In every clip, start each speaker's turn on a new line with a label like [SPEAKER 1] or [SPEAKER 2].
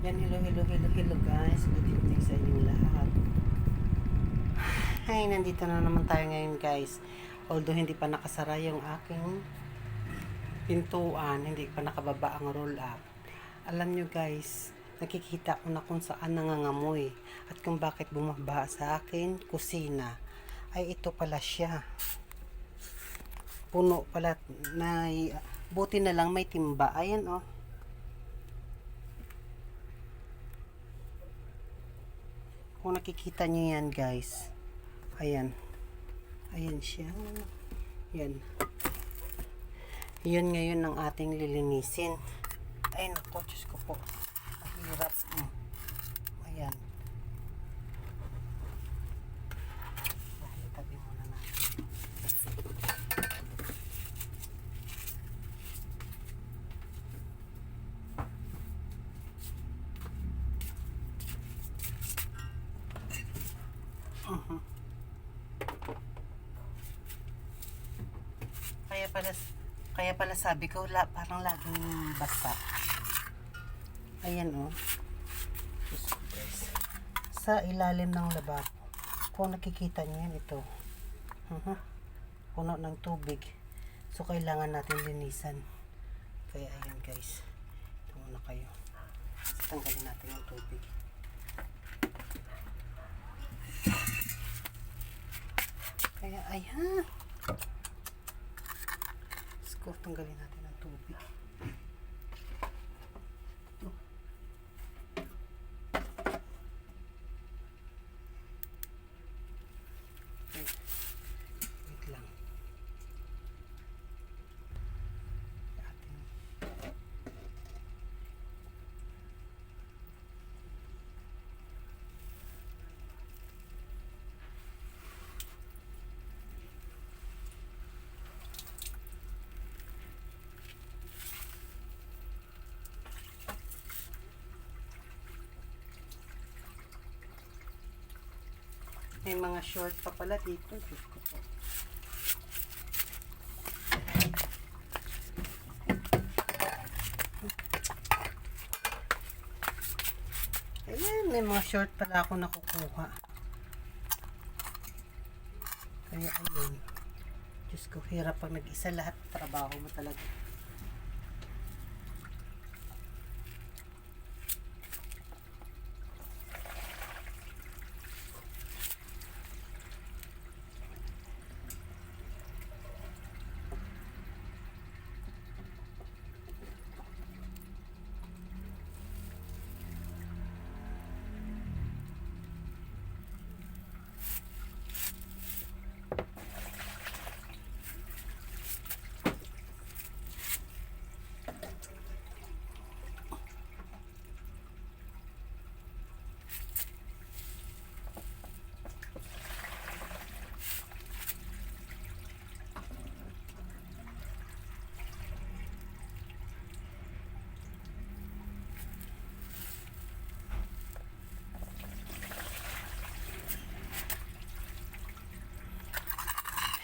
[SPEAKER 1] Yan, hello guys. Good evening sa inyong lahat. Ay, nandito na naman tayo ngayon guys. Although hindi pa nakasara yung aking pintuan, hindi pa nakababa ang roll up. Alam nyo guys, nakikita ko na kung saan nangangamoy at kung bakit bumaba sa akin kusina. Ay, ito pala siya. Puno pala na, buti na lang may timba. Ayan oh. Kung nakikita nyo yan guys, ayan siya, yan ngayon ang ating lilinisin. Ay naku, Diyos ko po, ang hirap. Ayan, tabi muna natin. Kaya pala sabi ko, parang laging basa. Ayan oh. Sa ilalim ng lababo. Kung nakikita niyo yan, ito. Puno ng tubig. So, kailangan natin linisan. Kaya ayan guys. Ito muna kayo. Tanggalin natin yung tubig. Kaya ayan. Tanggalin natin ang tubig. Okay. Wait lang. May mga short pa pala dito. Diyos ko po. Ayan, may mga short pala ako nakukuha. Kaya ayun. Diyos ko, hirap pag nag-isa lahat. Trabaho mo talaga.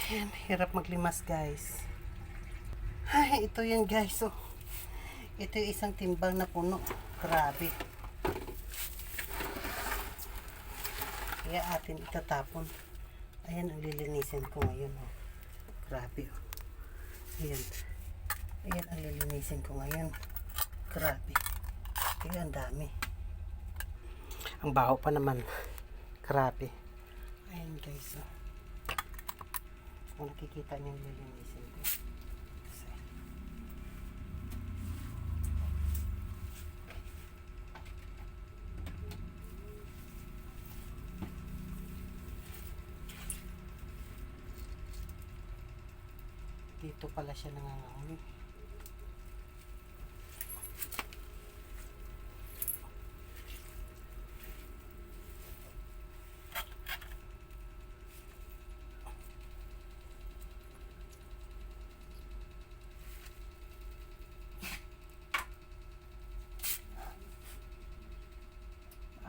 [SPEAKER 1] Ayan, hirap maglimas guys. Ay, ito yan guys. Oh. Ito yung isang timbang na puno. Grabe. Kaya atin itatapon. Ayan ang lilinisin ko ngayon. Oh. Grabe. Oh. Ayan. Ayan ang lilinisin ko ngayon. Grabe. Kaya ang dami. Ang baho pa naman. Grabe. Ayan guys. Oh. Kung nakikita niyo yung lilinisin ko. Dito pala siya nangangamoy.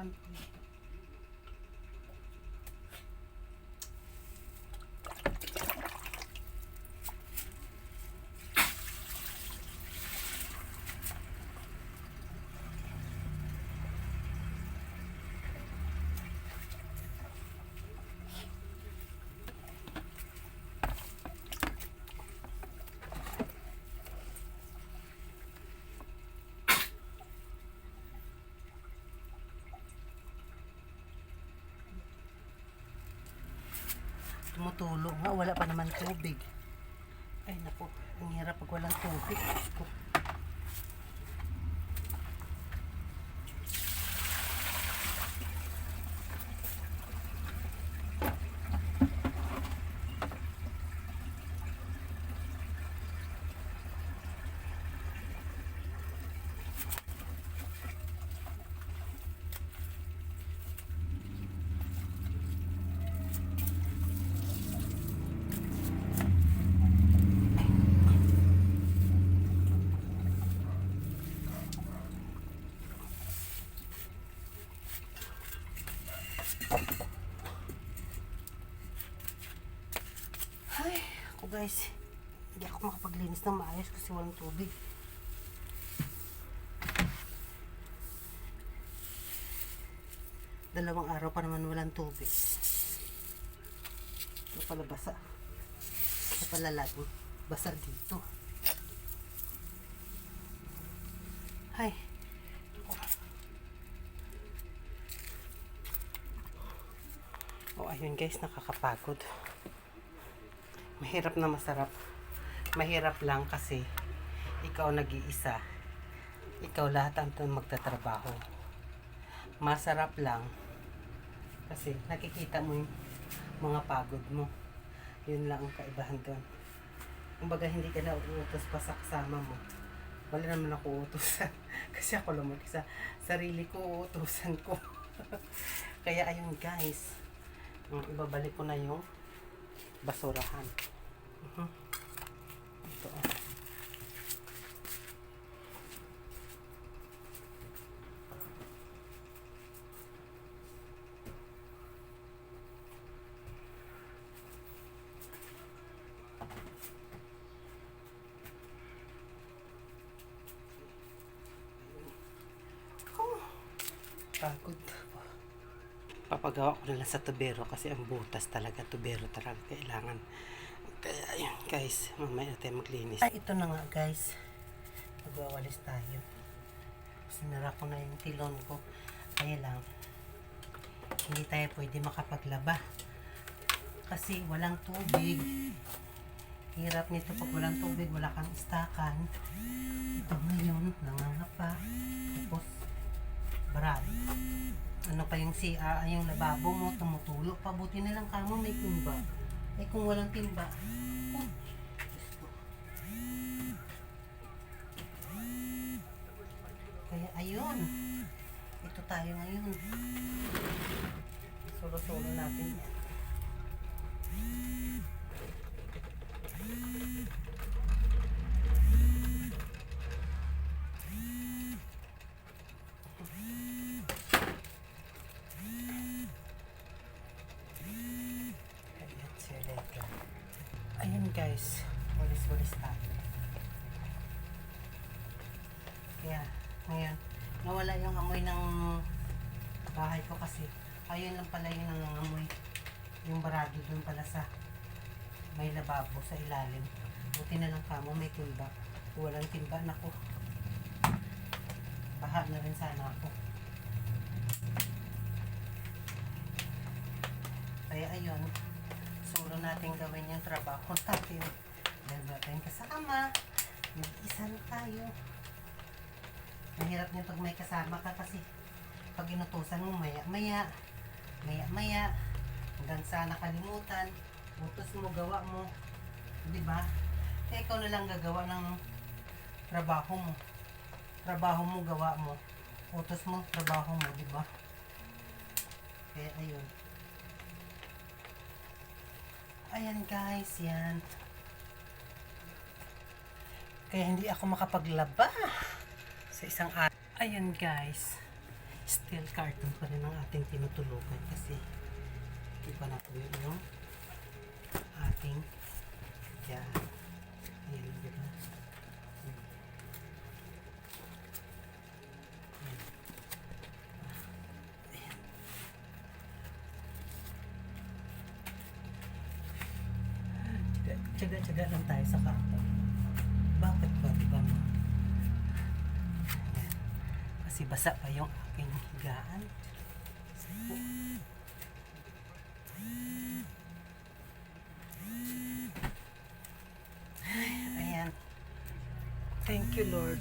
[SPEAKER 1] Ano ito? tumutulo nga, wala pa naman tubig. Ay naku, ang hirap pag walang tubig. Diyos ko. Ay, ako guys, hindi ako makapaglinis ng maayos kasi walang tubig. Dalawang araw pa naman walang tubig. Ito pala basa. Ito pala lahat basa dito. Ay. Oh, ayun guys, nakakapagod. Mahirap na masarap. Mahirap lang kasi ikaw nag-iisa. Ikaw lahat ang magtatrabaho. Masarap lang kasi nakikita mo yung mga pagod mo. Yun lang ang kaibahan doon. Kumbaga hindi ka na uutos pa sa kasama mo. Wala naman ako uutusan. Kasi ako lang mag-isa. Sarili ko uutusan ko. Kaya ayun guys. Ibabalik ko na yung basurahan. Ito. Pagod. Papagawa ko na lang sa tubero kasi ang butas talaga, tubero talaga kailangan. Kaya ayun guys, mamaya tayo maglinis. Ay, ito na nga guys, magwawalis tayo. Sinara ko na yung tilon ko. Kaya lang, hindi tayo pwede makapaglaba kasi walang tubig. Hirap nito pag walang tubig, wala kang istakan. Ito ngayon, nangangapa. Tapos barad. Ano pa yung yung lababo mo, tumutulo pa. Buti na lang kamo may timba. Eh kung walang timba, kaya ayun. Ito tayo ngayon. Solo-solo natin yan. Ayun guys, walis-walis tayo. Kaya, ngayon, nawala yung amoy ng bahay ko kasi ayun lang pala yung nangangamoy. Yung barado dun pala sa may lababo sa ilalim. Buti na lang kamo may timba. Kung walang timba, nako. Baha na rin sana ako. Kaya ayun, solo natin gawin yung trabaho natin. Dahil ba tayong kasama, mag-isa na tayo. Mahirap niya pag may kasama ka kasi pag inutusan mo maya-maya, hanggang sa nakalimutan, utos mo, gawa mo, diba? Kaya ikaw na lang gagawa ng trabaho mo. Trabaho mo, gawa mo. Utos mo, trabaho mo, diba? Kaya ayun. Ayan guys, yan. Kaya hindi ako makapaglaba sa isang araw. Ayan guys, steel carton pa rin ang ating tinutulugan kasi hindi pa natuyo yung ating yan. Ayan, diba? Tsaga-tsaga lang tayo sa karton. Bakit ba? Diba mo? Kasi basa pa yung aking higaan. Ayan. Thank you, Lord.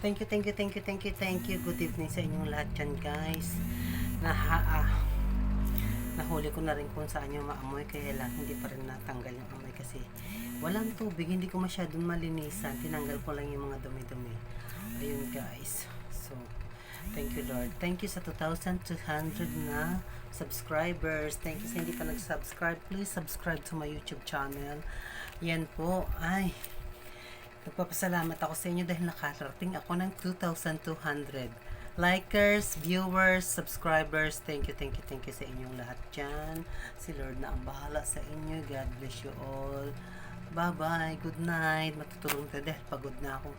[SPEAKER 1] Thank you, thank you, thank you, thank you, thank you. Good evening sa inyong lahat dyan, guys. Nahuli ko na rin kung saan yung maamoy, kaya lang hindi pa rin natanggal yung amoy kasi walang tubig, hindi ko masyadong malinisan. Tinanggal ko lang yung mga dumi-dumi. Ayun, guys. So, thank you, Lord. Thank you sa 2,200 na subscribers. Thank you sa hindi pa nag-subscribe. Please subscribe to my YouTube channel. Yan po. Ay, nagpapasalamat ako sa inyo dahil nakarating ako ng 2,200 likers, viewers, subscribers. Thank you, thank you, thank you sa inyong lahat dyan. Si Lord na ang bahala sa inyo. God bless you all. Bye-bye. Good night. Matutulog tayo dahil pagod na ako.